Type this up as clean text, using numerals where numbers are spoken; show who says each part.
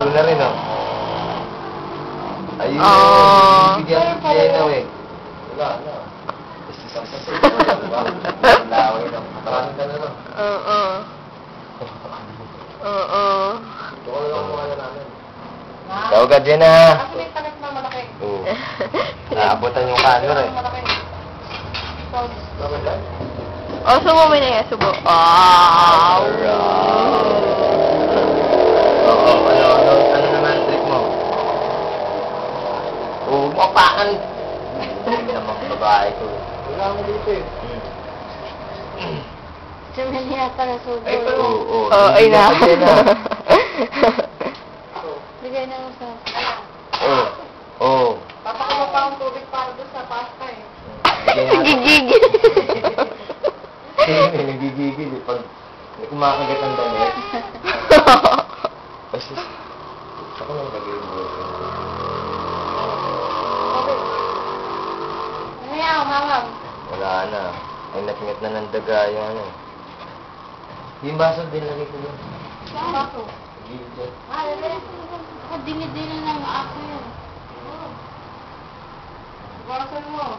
Speaker 1: Luto na rin, oh. Ayun, bibigyan ko siya na, eh. Wala, wala. Laway lang. Marami ka na, no?
Speaker 2: Oo. Oo.
Speaker 1: Ito ko lang mga namin. Tawag ka dyan, ha?
Speaker 3: Kasi may tagat na malaki.
Speaker 1: Oo. Naabutan yung camera, eh.
Speaker 3: Malaki.
Speaker 1: Tawag dyan?
Speaker 2: Oh, sumo mo na yan, subo. Wow!
Speaker 1: Oo, ano naman trick mo? Oo, mapakan! Hindi namang babae ko. Wala mo dito, eh.
Speaker 3: Sabihin niya pala subo.
Speaker 1: Oo,
Speaker 2: Oh, ay na.
Speaker 3: Bigay na mo sa...
Speaker 1: Oo. Oo.
Speaker 3: Papakaba pa ang tubig para doon sa pasta eh.
Speaker 2: Gigigil.
Speaker 1: Hindi, nagigigil eh. Pag kumakagat ang damit. Kasi, ako lang gagawin mo.
Speaker 3: Ano yan, mamam?
Speaker 1: Wala na. Ay, natingat na ng daga yung ano. Yung baso din lagi ko doon.
Speaker 3: Saan baso?
Speaker 1: Gigil dyan.
Speaker 3: Ako dinidili ng ako yun. Barasan mo.